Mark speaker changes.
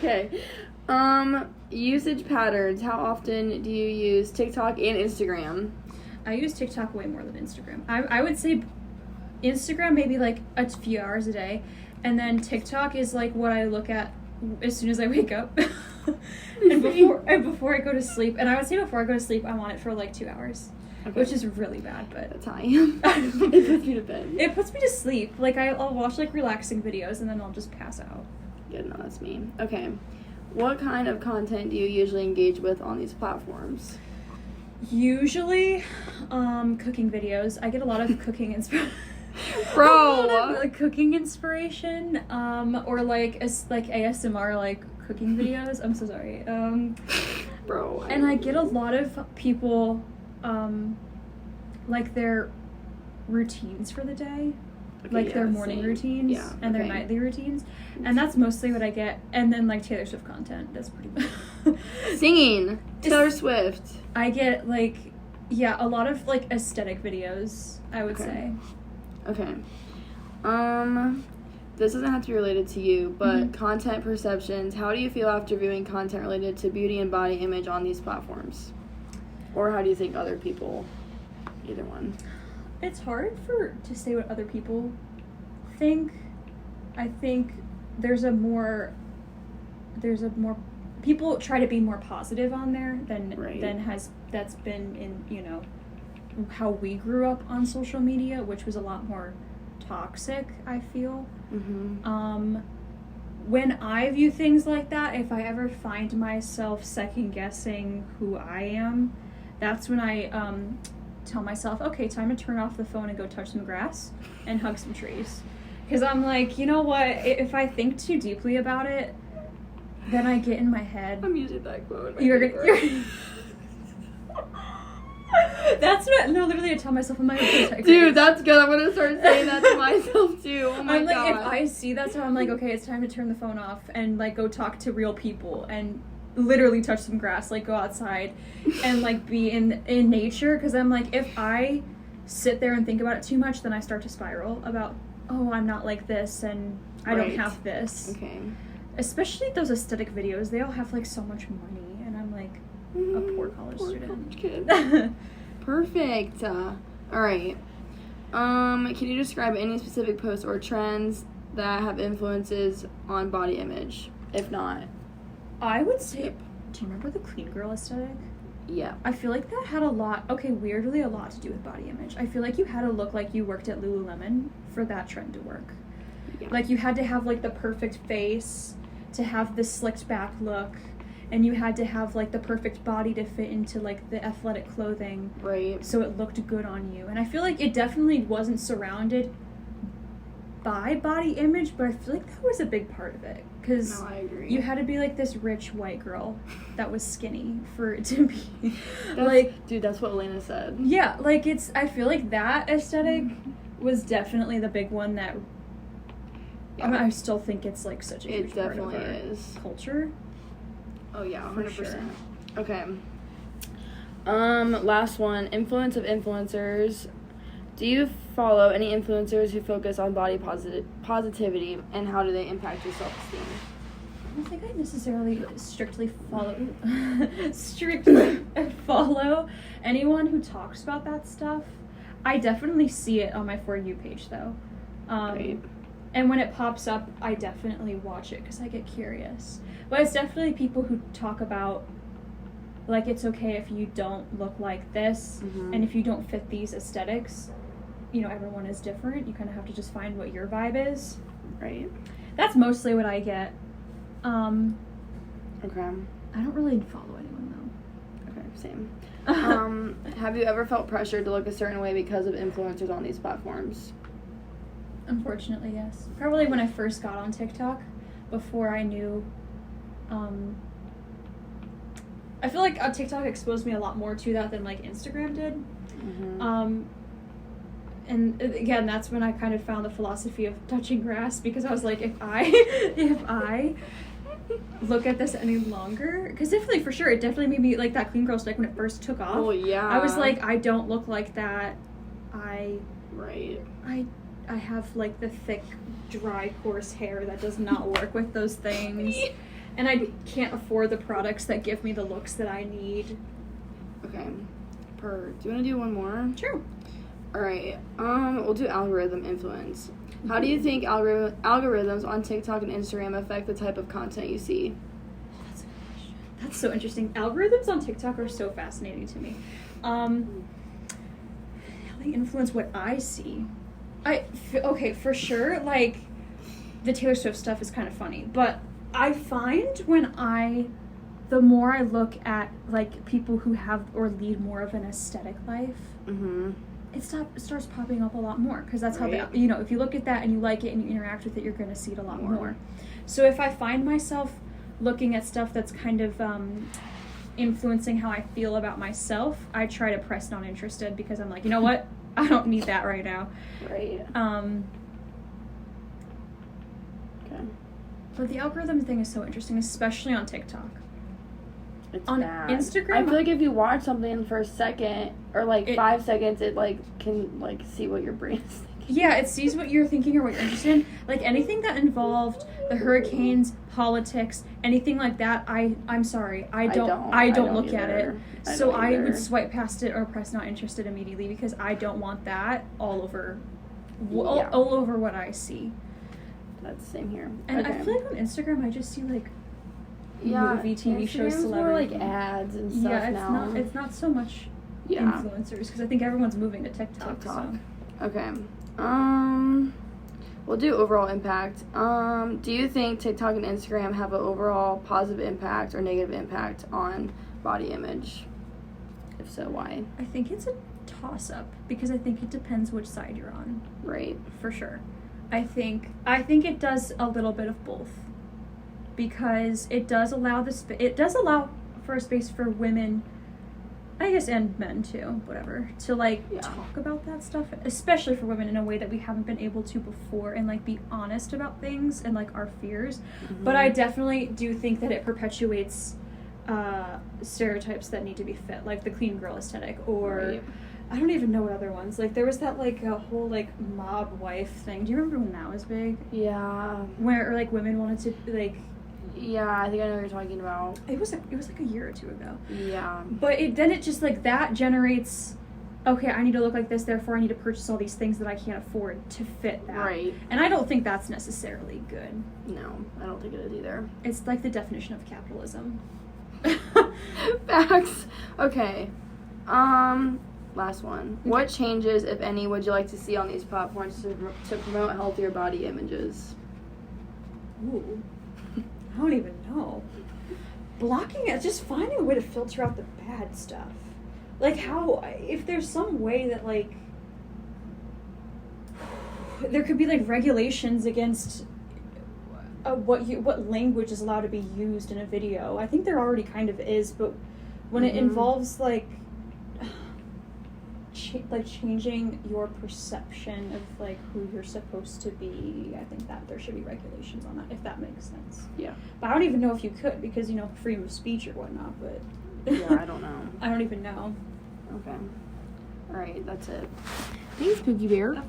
Speaker 1: Okay. Usage patterns. How often do you use TikTok and Instagram?
Speaker 2: I use TikTok way more than Instagram. I would say Instagram maybe like a few hours a day, and then TikTok is like what I look at as soon as I wake up. and before I go to sleep. And I would say before I go to sleep, I'm on it for like 2 hours. Okay. Which is really bad, but
Speaker 1: that's how I am. It puts me to bed.
Speaker 2: It puts me to sleep. Like I'll watch like relaxing videos and then I'll just pass out.
Speaker 1: Good, no, that's me. Okay. What kind of content do you usually engage with on these platforms?
Speaker 2: Usually, cooking videos. I get a lot of cooking inspiration.
Speaker 1: Bro!
Speaker 2: Cooking inspiration, or like ASMR, like cooking videos. I'm so sorry.
Speaker 1: Bro.
Speaker 2: And I get a lot of people, like their routines for the day. Okay, like their morning routines and their nightly routines, and that's mostly what I get. And then like Taylor Swift content, that's pretty much
Speaker 1: singing Taylor Swift.
Speaker 2: I get like a lot of like aesthetic videos, I would say.
Speaker 1: Okay. This doesn't have to be related to you, but content perceptions. How do you feel after viewing content related to beauty and body image on these platforms? Or how do you think other people? Either one.
Speaker 2: It's hard to say what other people think. I think there's a more people try to be more positive on there than that's been in how we grew up on social media, which was a lot more toxic, I feel. When I view things like that, if I ever find myself second guessing who I am, that's when I tell myself, okay, time to turn off the phone and go touch some grass and hug some trees. Because I'm like, you know what, if I think too deeply about it, then I get in my head.
Speaker 1: I'm using that quote.
Speaker 2: That's what, no, literally I tell myself, I'm like, okay,
Speaker 1: dude, that's good. I'm going to start saying that to myself too. Oh my
Speaker 2: I'm like,
Speaker 1: God.
Speaker 2: if I see that, so I'm like, okay, it's time to turn the phone off and like go talk to real people and literally touch some grass, like go outside and like be in nature. Because I'm like, if I sit there and think about it too much, then I start to spiral about, oh, I'm not like this and I don't have this.
Speaker 1: Okay.
Speaker 2: Especially those aesthetic videos, they all have like so much money, and I'm like a poor college student.
Speaker 1: Kid. Perfect. All right. Can you describe any specific posts or trends that have influences on body image? If not,
Speaker 2: I would say, do you remember the clean girl aesthetic?
Speaker 1: Yeah.
Speaker 2: I feel like that had weirdly a lot to do with body image. I feel like you had to look like you worked at Lululemon for that trend to work. Yeah. Like you had to have like the perfect face to have the slicked back look, and you had to have like the perfect body to fit into like the athletic clothing.
Speaker 1: Right.
Speaker 2: So it looked good on you. And I feel like it definitely wasn't surrounded by body image, but I feel like that was a big part of it. Because you had to be like this rich white girl that was skinny for it to be
Speaker 1: dude, that's what Elena said.
Speaker 2: Yeah, like I feel like that aesthetic was definitely the big one that I still think it's like such a huge part of our culture.
Speaker 1: Oh yeah, 100%. Sure. Okay. Last one, influence of influencers. Do you follow any influencers who focus on body positivity, and how do they impact your self-esteem?
Speaker 2: I don't think I necessarily strictly follow anyone who talks about that stuff. I definitely see it on my For You page, though.
Speaker 1: Right.
Speaker 2: And when it pops up, I definitely watch it because I get curious. But it's definitely people who talk about, like, it's okay if you don't look like this, and if you don't fit these aesthetics. Everyone is different. You kind of have to just find what your vibe is.
Speaker 1: Right.
Speaker 2: That's mostly what I get.
Speaker 1: Okay.
Speaker 2: I don't really follow anyone, though.
Speaker 1: Okay, same. Have you ever felt pressured to look a certain way because of influencers on these platforms?
Speaker 2: Unfortunately, yes. Probably when I first got on TikTok, before I knew, I feel like TikTok exposed me a lot more to that than like Instagram did. And again, that's when I kind of found the philosophy of touching grass, because I was like, if I look at this any longer, because definitely for sure it definitely made me like that clean girl stick when it first took off.
Speaker 1: Oh yeah.
Speaker 2: I was like, I don't look like that. I have like the thick, dry, coarse hair that does not work with those things. and I can't afford the products that give me the looks that I need.
Speaker 1: Okay. Do you want to do one more?
Speaker 2: Sure.
Speaker 1: All right. We'll do algorithm influence. How do you think algorithms on TikTok and Instagram affect the type of content you see?
Speaker 2: That's a good question. That's so interesting. Algorithms on TikTok are so fascinating to me. How they influence what I see. Okay, for sure, like, the Taylor Swift stuff is kind of funny, but I find the more I look at, like, people who have or lead more of an aesthetic life, it starts popping up a lot more, because that's how if you look at that and you like it and you interact with it, you're going to see it a lot more. So if I find myself looking at stuff that's kind of influencing how I feel about myself, I try to press not interested, because I'm like, you know what? I don't need that right now.
Speaker 1: Right. Okay.
Speaker 2: But the algorithm thing is so interesting, especially on TikTok.
Speaker 1: It's
Speaker 2: on
Speaker 1: bad.
Speaker 2: Instagram,
Speaker 1: I feel like if you watch something for a second or like 5 seconds, it like can like see what your brain is thinking.
Speaker 2: Yeah, it sees what you're thinking or what you're interested in. Like anything that involved the hurricanes, politics, anything like that, I'm sorry, I don't look at it. So I would swipe past it or press not interested immediately, because I don't want that all over what I see.
Speaker 1: That's the same here.
Speaker 2: And I feel like on Instagram I just see like movie, TV shows, celebrity.
Speaker 1: More like ads and stuff now.
Speaker 2: It's not so much influencers, because I think everyone's moving to TikTok. So.
Speaker 1: Okay. We'll do overall impact. Do you think TikTok and Instagram have an overall positive impact or negative impact on body image? If so, why?
Speaker 2: I think it's a toss-up, because I think it depends which side you're on.
Speaker 1: Right.
Speaker 2: For sure. I think it does a little bit of both, because it does allow for a space for women, I guess, and men too, whatever, to talk about that stuff, especially for women, in a way that we haven't been able to before, and like be honest about things and like our fears. But I definitely do think that it perpetuates stereotypes that need to be fit, like the clean girl aesthetic, or I don't even know what other ones. Like there was that like a whole like mob wife thing. Do you remember when that was big?
Speaker 1: Yeah.
Speaker 2: Where like women wanted to like.
Speaker 1: Yeah, I think I know what you're talking about.
Speaker 2: It was like a year or two ago.
Speaker 1: Yeah.
Speaker 2: But then it just like that generates, okay, I need to look like this, therefore I need to purchase all these things that I can't afford to fit that.
Speaker 1: Right.
Speaker 2: And I don't think that's necessarily good.
Speaker 1: No, I don't think it is either.
Speaker 2: It's like the definition of capitalism.
Speaker 1: Facts. Okay. Last one. Okay. What changes, if any, would you like to see on these platforms to promote healthier body images?
Speaker 2: Ooh. I don't even know. Blocking it, just finding a way to filter out the bad stuff. Like how, if there's some way that like, there could be like regulations against what language is allowed to be used in a video. I think there already kind of is, but when it involves like changing your perception of like who you're supposed to be, I think that there should be regulations on that, if that makes sense.
Speaker 1: Yeah.
Speaker 2: But I don't even know if you could, because freedom of speech or whatnot, but
Speaker 1: yeah, I don't know.
Speaker 2: I don't even know.
Speaker 1: Okay. All right, that's it. Thanks, Pookie Bear.